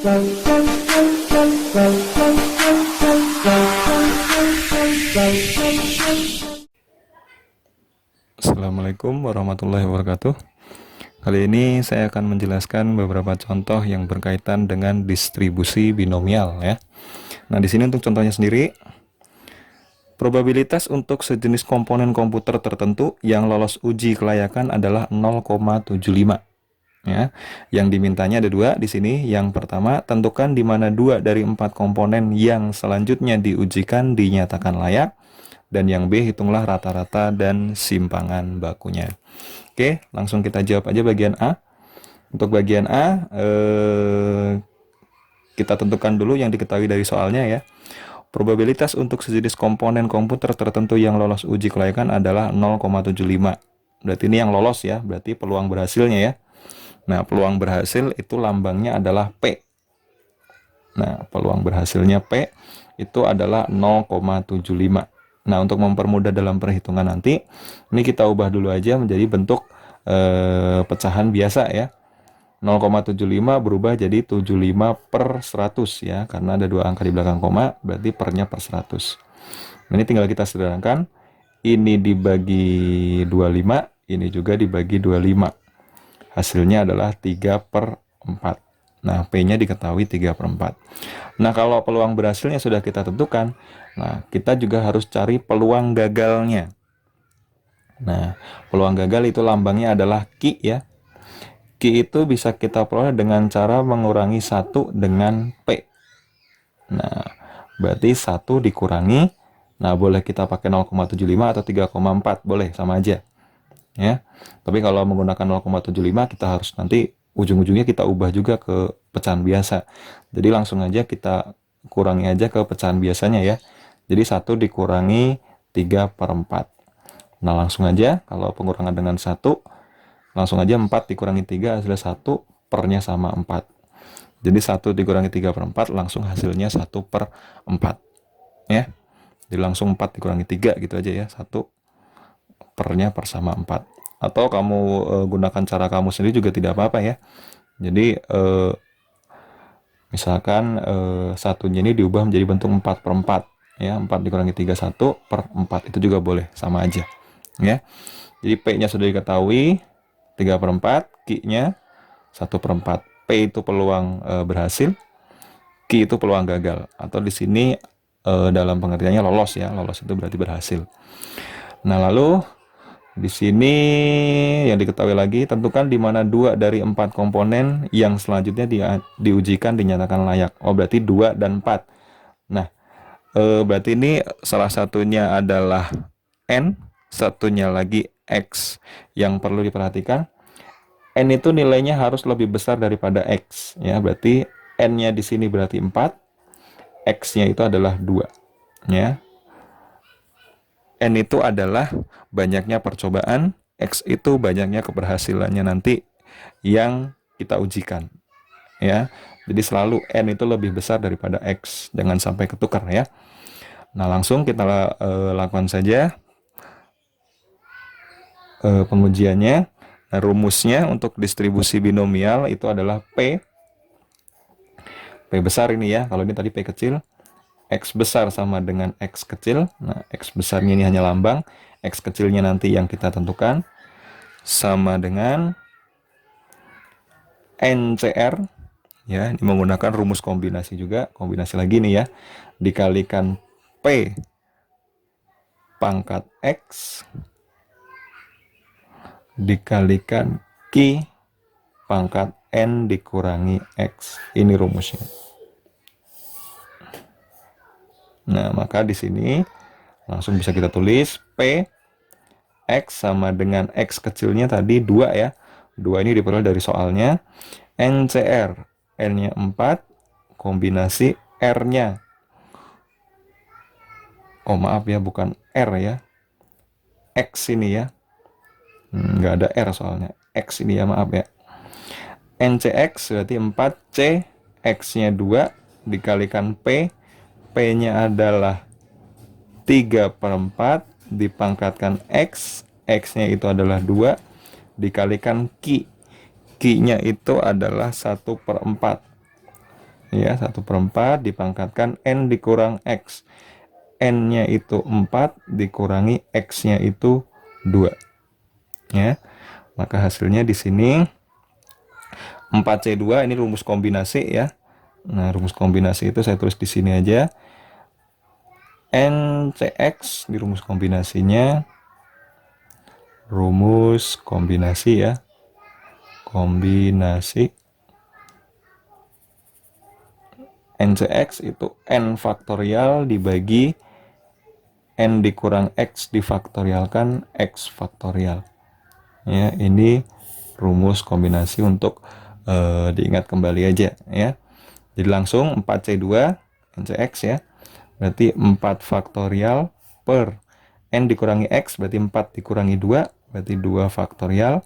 Assalamualaikum warahmatullahi wabarakatuh. Kali ini saya akan menjelaskan beberapa contoh yang berkaitan dengan distribusi binomial ya. Nah, di sini untuk contohnya sendiri, probabilitas untuk sejenis komponen komputer tertentu yang lolos uji kelayakan adalah 0,75 ya. Yang dimintanya ada dua di sini. Yang pertama, tentukan di mana 2 dari 4 komponen yang selanjutnya diujikan dinyatakan layak. Dan yang B, hitunglah rata-rata dan simpangan bakunya. Oke, langsung kita jawab aja bagian A. Untuk bagian A, kita tentukan dulu yang diketahui dari soalnya ya. Probabilitas untuk sejenis komponen komputer tertentu yang lolos uji kelayakan adalah 0,75. Berarti ini yang lolos ya, berarti peluang berhasilnya ya. Nah, peluang berhasil itu lambangnya adalah P. Nah, peluang berhasilnya P itu adalah 0,75. Nah, untuk mempermudah dalam perhitungan nanti, ini kita ubah dulu aja menjadi bentuk pecahan biasa ya. 0,75 berubah jadi 75 per 100 ya, karena ada dua angka di belakang koma, berarti pernya per 100. Nah, ini tinggal kita sederhanakan. Ini dibagi 25, ini juga dibagi 25. Hasilnya adalah 3 per 4. Nah, P-nya diketahui 3 per 4. Nah, kalau peluang berhasilnya sudah kita tentukan, nah, kita juga harus cari peluang gagalnya. Nah, peluang gagal itu lambangnya adalah Q ya. Q itu bisa kita peroleh dengan cara mengurangi 1 dengan P. Nah, berarti 1 dikurangi, nah boleh kita pakai 0,75 atau 3,4, boleh, sama aja. Ya. Tapi kalau menggunakan 0,75 kita harus nanti ujung-ujungnya kita ubah juga ke pecahan biasa. Jadi langsung aja kita kurangi aja ke pecahan biasanya ya. Jadi 1 dikurangi 3 per 4. Nah, langsung aja kalau pengurangan dengan 1, langsung aja 4 dikurangi 3 hasilnya 1, pernya sama 4. Jadi 1 dikurangi 3 per 4 langsung hasilnya 1 per 4. Ya. Jadi langsung 4 dikurangi 3 gitu aja ya. 1 pernya per sama 4. Atau kamu gunakan cara kamu sendiri juga tidak apa-apa ya. Jadi misalkan satunya ini diubah menjadi bentuk 4 per 4 ya. 4 dikurangi 3, 1 per 4, itu juga boleh, sama aja ya. Jadi P-nya sudah diketahui 3 per 4, Q-nya 1 per 4. P itu peluang berhasil, Q itu peluang gagal, atau di sini dalam pengertiannya lolos ya. Lolos itu berarti berhasil. Nah, lalu di sini yang diketahui lagi, tentukan di mana 2 dari 4 komponen yang selanjutnya diujikan dinyatakan layak. Oh, berarti 2 dan 4. Nah, berarti ini salah satunya adalah N, satunya lagi X. Yang perlu diperhatikan, N itu nilainya harus lebih besar daripada X ya. Berarti N-nya di sini berarti 4, X-nya itu adalah 2 ya. N itu adalah banyaknya percobaan, X itu banyaknya keberhasilannya nanti yang kita ujikan ya. Jadi selalu N itu lebih besar daripada X, jangan sampai ketukar ya. Nah, langsung kita lakukan saja pengujiannya. Nah, rumusnya untuk distribusi binomial itu adalah P besar ini ya. Kalau ini tadi P kecil, X besar sama dengan X kecil. Nah, X besarnya ini hanya lambang, X kecilnya nanti yang kita tentukan, sama dengan NCR ya. Ini menggunakan rumus kombinasi juga, kombinasi lagi nih ya, dikalikan P pangkat X dikalikan Q pangkat N dikurangi X. Ini rumusnya. Nah, maka di sini langsung bisa kita tulis P X sama dengan X kecilnya tadi 2 ya. 2 ini diperoleh dari soalnya. NCR, N-nya 4, kombinasi R-nya. Oh, maaf ya, bukan R ya. X ini ya. Nggak ada R soalnya. X ini ya, maaf ya. NCX berarti 4C, X-nya 2, dikalikan P. P-nya adalah 3 per 4, dipangkatkan X. X-nya itu adalah 2, dikalikan Q. Q-nya itu adalah 1 per 4. Ya, 1/4 dipangkatkan N dikurang X. N-nya itu 4 dikurangi X-nya itu 2. Ya, maka hasilnya di sini 4C2, ini rumus kombinasi ya. Nah, rumus kombinasi itu saya tulis di sini aja. NCX di rumus kombinasinya. Rumus kombinasi ya. Kombinasi. NCX itu N faktorial dibagi N dikurang X difaktorialkan X faktorial. Ya, ini rumus kombinasi untuk diingat kembali aja ya. Jadi langsung 4C2 NCX ya. Berarti 4 faktorial per N dikurangi X berarti 4 dikurangi 2 berarti 2 faktorial.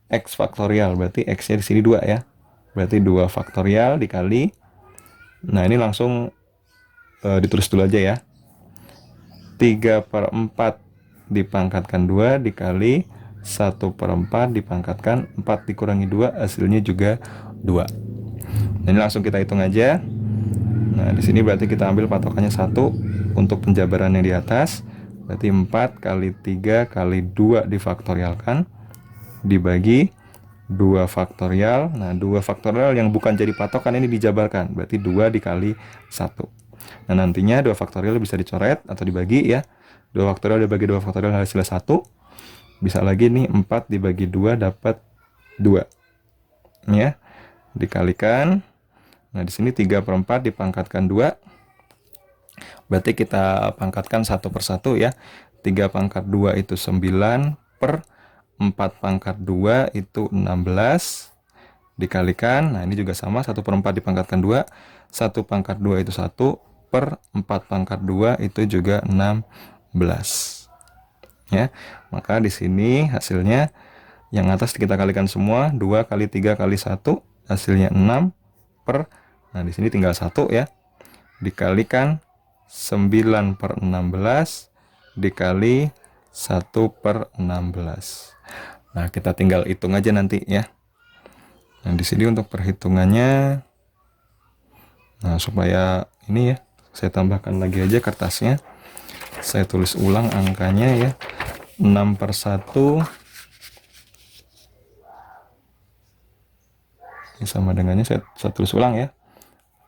X faktorial berarti X-nya di sini 2 ya. Berarti 2 faktorial dikali. Nah, ini langsung ditulis dulu aja ya. 3/4 dipangkatkan 2 dikali 1/4 dipangkatkan 4 dikurangi 2 hasilnya juga 2. Nah, ini langsung kita hitung aja. Nah, di sini berarti kita ambil patokannya 1 untuk penjabaran yang di atas. Berarti 4 kali 3 kali 2 difaktorialkan dibagi 2 faktorial. Nah, 2 faktorial yang bukan jadi patokan ini dijabarkan. Berarti 2 dikali 1. Nah, nantinya 2 faktorial bisa dicoret atau dibagi ya. 2 faktorial dibagi 2 faktorial hasilnya 1. Bisa lagi nih 4 dibagi 2 dapat 2. Ya. Dikalikan. Nah, di sini 3/4 dipangkatkan 2. Berarti kita pangkatkan 1 per 1 ya. 3 pangkat 2 itu 9 per 4 pangkat 2 itu 16. Dikalikan, nah ini juga sama, 1/4 dipangkatkan 2. 1 pangkat 2 itu 1 per 4 pangkat 2 itu juga 16. Ya, maka di sini hasilnya yang atas kita kalikan semua, 2 kali 3 kali 1 hasilnya 6 per, nah di sini tinggal 1 ya, dikalikan 9/16 dikali 1/16. Nah, kita tinggal hitung aja nanti ya. Nah, di sini untuk perhitungannya, nah supaya ini ya, saya tambahkan lagi aja kertasnya. Saya tulis ulang angkanya ya. 6/1 ini sama dengannya, saya tulis ulang ya.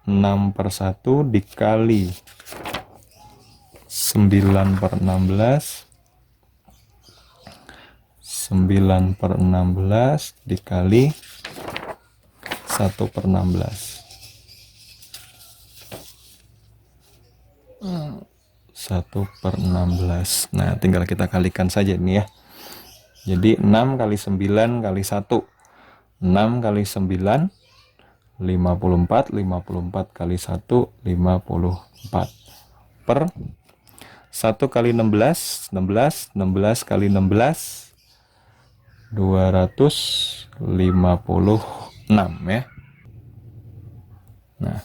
6/1 dikali 9/16. 9/16 dikali 1/16. 1/16. Nah, tinggal kita kalikan saja ini ya. Jadi 6 kali 9 kali 1. 6 kali 9 54. 54 kali 1 54 per 1 kali 16 16. 16 kali 16 256 ya. Nah,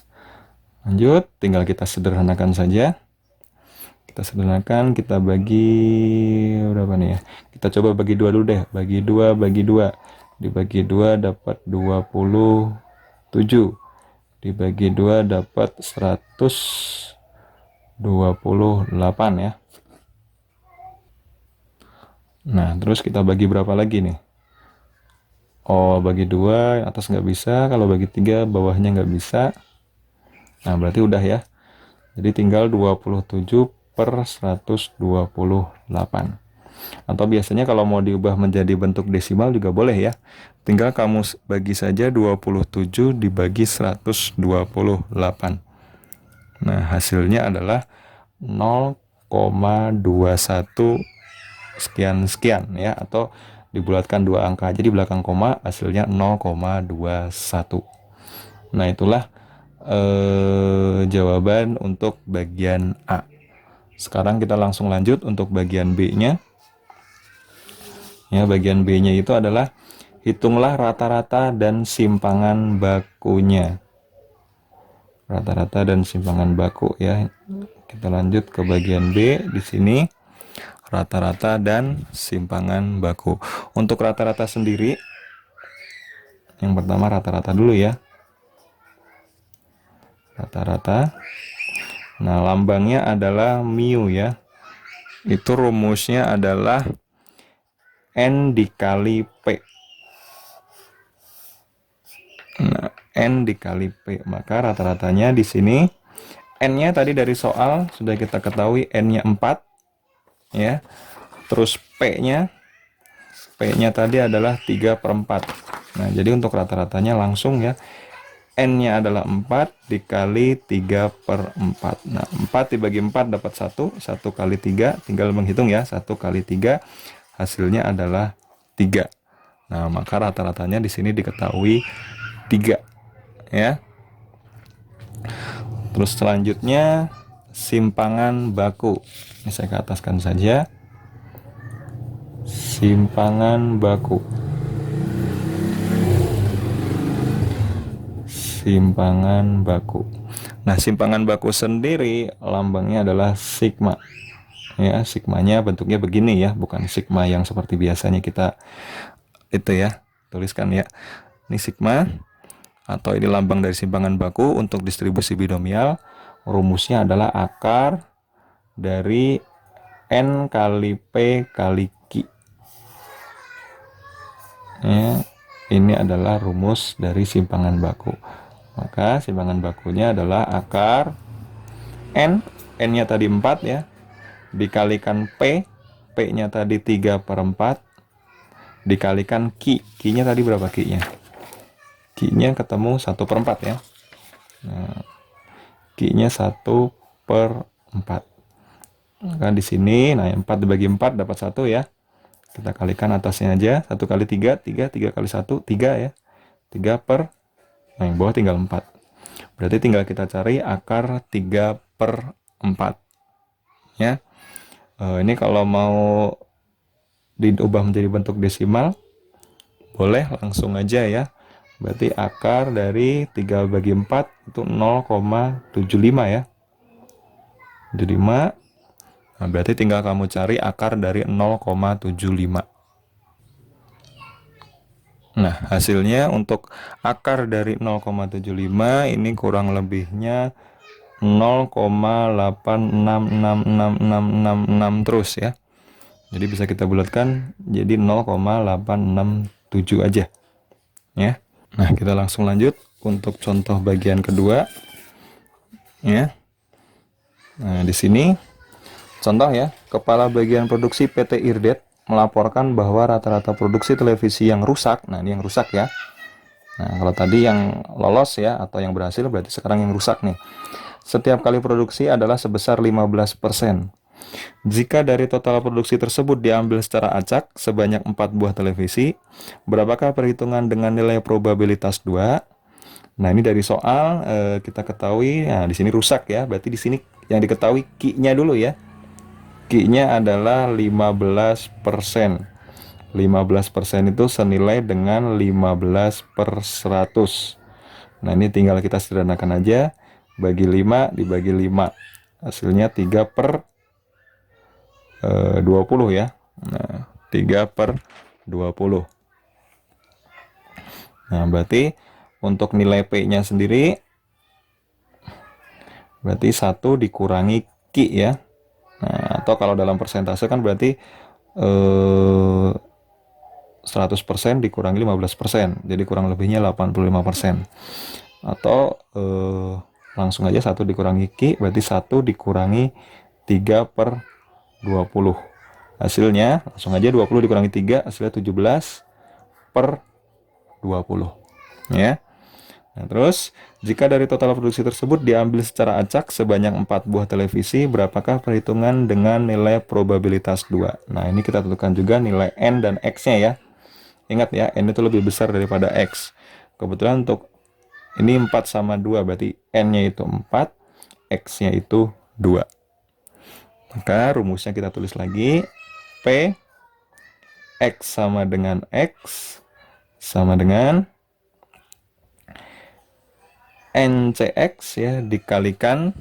lanjut, tinggal kita sederhanakan saja. Kita sederhanakan, kita bagi berapa nih ya? Kita coba bagi 2 dulu deh. Bagi 2 bagi 2. Dibagi 2 dapat 27. Dibagi 2 dapat 128 ya. Nah, terus kita bagi berapa lagi nih? Oh, bagi 2 atas nggak bisa, kalau bagi 3 bawahnya nggak bisa. Nah, berarti udah ya. Jadi tinggal 27/128. Atau biasanya kalau mau diubah menjadi bentuk desimal juga boleh ya. Tinggal kamu bagi saja 27 dibagi 128. Nah, hasilnya adalah 0,21 sekian-sekian ya, atau dibulatkan 2 angka aja di belakang koma, hasilnya 0,21. Nah, itulah jawaban untuk bagian A. Sekarang kita langsung lanjut untuk bagian B-nya. Ya, bagian B-nya itu adalah hitunglah rata-rata dan simpangan bakunya. Rata-rata dan simpangan baku ya. Kita lanjut ke bagian B di sini. Rata-rata dan simpangan baku. Untuk rata-rata sendiri, yang pertama rata-rata dulu ya. rata-rata. Nah, lambangnya adalah mu ya. Itu rumusnya adalah N dikali P. Nah, N dikali P. Maka rata-ratanya di sini N-nya tadi dari soal sudah kita ketahui N-nya 4 ya. Terus P-nya tadi adalah 3/4. Nah, jadi untuk rata-ratanya langsung ya. N-nya adalah 4 dikali 3/4. Nah, 4 dibagi 4 dapat 1. 1 kali 3, tinggal menghitung ya. 1 kali 3, hasilnya adalah 3. Nah, maka rata-ratanya di sini diketahui 3. Ya. Terus selanjutnya, simpangan baku. Ini saya ke ataskan saja. Simpangan baku. Simpangan baku. Nah, simpangan baku sendiri lambangnya adalah sigma. Ya, sigmanya bentuknya begini ya, bukan sigma yang seperti biasanya kita itu ya, tuliskan ya. Ini sigma atau ini lambang dari simpangan baku untuk distribusi binomial. Rumusnya adalah akar dari N kali P kali Q. Ya, ini adalah rumus dari simpangan baku. Maka simpangan bakunya adalah akar N-nya tadi 4 ya, dikalikan P-nya tadi 3/4, dikalikan Q-nya tadi berapa Q-nya? Q-nya ketemu 1/4 ya. Nah, Q-nya 1/4. Maka di sini, nah 4 dibagi 4 dapat 1 ya. Kita kalikan atasnya aja, 1 kali 3, 3 kali 1, 3 ya. 3 per, nah yang bawah tinggal 4. Berarti tinggal kita cari akar 3/4 ya. Ini kalau mau diubah menjadi bentuk desimal boleh langsung aja ya. Berarti akar dari 3 bagi 4 itu 0,75 ya. 75. Nah, berarti tinggal kamu cari akar dari 0,75. Nah, hasilnya untuk akar dari 0,75 ini kurang lebihnya 0,866666 terus ya. Jadi bisa kita bulatkan jadi 0,867 aja. Ya. Nah, kita langsung lanjut untuk contoh bagian kedua. Ya. Nah, di sini contoh ya, kepala bagian produksi PT Irdet melaporkan bahwa rata-rata produksi televisi yang rusak, nah ini yang rusak ya. Nah, kalau tadi yang lolos ya atau yang berhasil, berarti sekarang yang rusak nih. Setiap kali produksi adalah sebesar 15%. Jika dari total produksi tersebut diambil secara acak sebanyak 4 buah televisi, berapakah perhitungan dengan nilai probabilitas 2? Nah, ini dari soal kita ketahui, nah di sini rusak ya, berarti di sini yang diketahui Q-nya dulu ya. Q-nya adalah 15%. 15% itu senilai dengan 15/100. Nah, ini tinggal kita sederhanakan aja. Bagi 5 dibagi 5. Hasilnya 3/20 ya. Nah, 3/20. Nah, berarti untuk nilai P-nya sendiri berarti 1 dikurangi Q ya. Nah, atau kalau dalam persentase kan berarti 100% dikurangi 15%. Jadi kurang lebihnya 85%. Atau langsung aja 1 dikurangi Q berarti 1 dikurangi 3/20. Hasilnya langsung aja 20 dikurangi 3 hasilnya 17/20 ya. Nah, terus jika dari total produksi tersebut diambil secara acak sebanyak 4 buah televisi, berapakah perhitungan dengan nilai probabilitas 2? Nah, ini kita tentukan juga nilai N dan X-nya ya. Ingat ya, N itu lebih besar daripada X. Kebetulan untuk ini 4 sama 2, berarti N-nya itu 4, X-nya itu 2. Maka rumusnya kita tulis lagi. P X sama dengan X sama dengan NCX ya dikalikan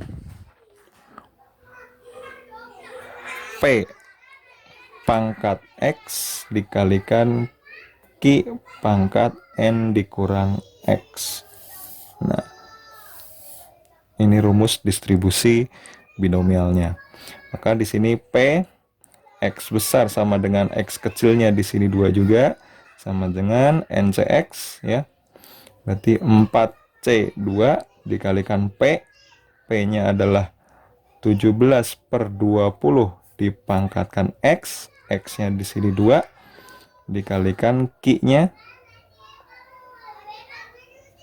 P pangkat X dikalikan Q pangkat N dikurang X. Nah, Ini rumus distribusi binomialnya. Maka di sini P X besar sama dengan X kecilnya di sini 2 juga, sama dengan NCX ya. Berarti 4C2 dikalikan P. P-nya adalah 17/20 dipangkatkan X. X-nya di sini 2 dikalikan Q-nya.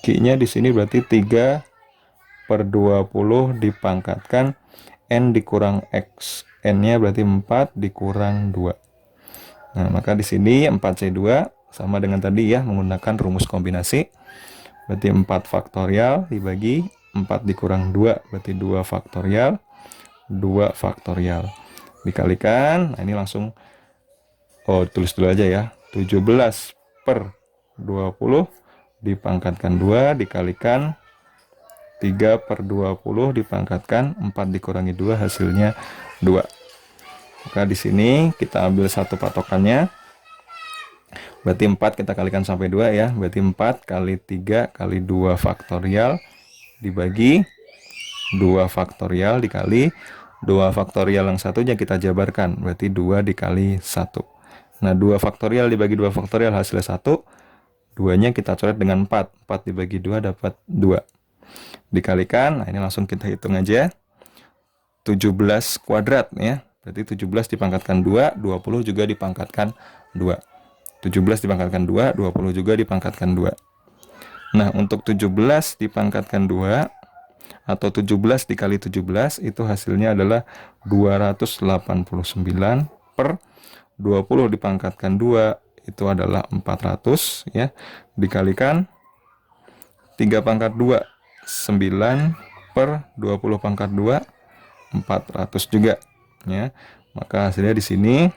Q-nya di sini berarti 3/20 dipangkatkan N dikurang X. N-nya berarti 4 dikurang 2. Nah, maka di sini 4C2 sama dengan tadi ya, menggunakan rumus kombinasi. Berarti 4 faktorial dibagi 4 dikurang 2, berarti 2 faktorial. 2 faktorial. Dikalikan, nah ini langsung, tulis dulu aja ya. 17/20 dipangkatkan 2 dikalikan 3/20 dipangkatkan 4 dikurangi 2 hasilnya 2. Maka di sini kita ambil satu patokannya. Berarti 4 kita kalikan sampai 2 ya. Berarti 4 kali 3 kali 2 faktorial dibagi 2 faktorial dikali 2 faktorial yang satunya kita jabarkan. Berarti 2 dikali 1. Nah, 2 faktorial dibagi 2 faktorial hasilnya 1. 2-nya kita coret dengan 4. 4 dibagi 2 dapat 2. Dikalikan, nah ini langsung kita hitung aja. 17 kuadrat ya. Berarti 17 dipangkatkan 2, 20 juga dipangkatkan 2. 17 dipangkatkan 2, 20 juga dipangkatkan 2. Nah, untuk 17 dipangkatkan 2 atau 17 dikali 17 itu hasilnya adalah 289 per 20 dipangkatkan 2 itu adalah 400 ya. Dikalikan 3 pangkat 2 9 per 20 pangkat 2 400 juga ya. Maka hasilnya di sini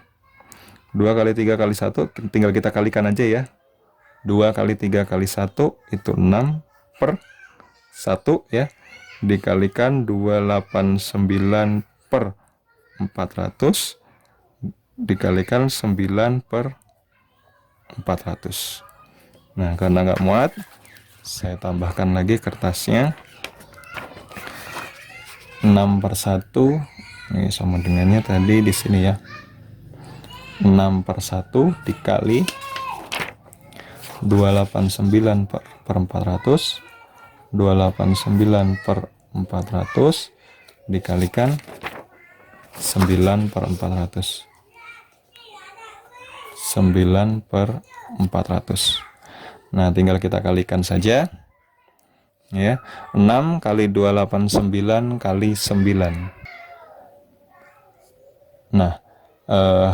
2 kali 3 kali 1 tinggal kita kalikan aja ya. 2 kali 3 kali 1 itu 6 per 1 ya. Dikalikan 289 per 400 dikalikan 9 per 400. Nah, karena nggak muat, saya tambahkan lagi kertasnya. 6/1 ini sama dengannya tadi di sini ya. 6/1 dikali 289 per 400. 289 per 400 dikalikan 9 per 400. 9 per 400. Nah, tinggal kita kalikan saja ya. 6 kali 289 kali 9. Nah,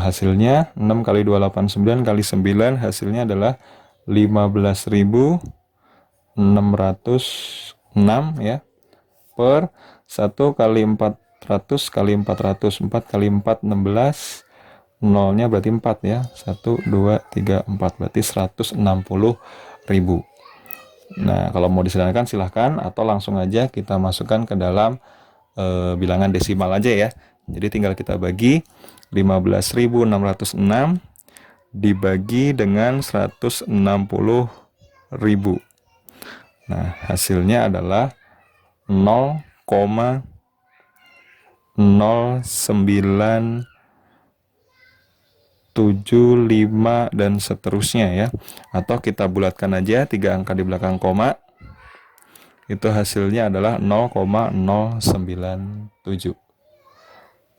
hasilnya 6 kali 289 kali 9 hasilnya adalah 15.606 ya, per 1 kali 400 kali 400. 4 kali 4 16, nolnya berarti 4 ya. 1 2 3 4 berarti 160.000. Nah, kalau mau disederhanakan silahkan, atau langsung aja kita masukkan ke dalam bilangan desimal aja ya. Jadi tinggal kita bagi 15.606 dibagi dengan 160.000. Nah, hasilnya adalah 0,0975 dan seterusnya ya. Atau kita bulatkan aja 3 angka di belakang koma. Itu hasilnya adalah 0,097.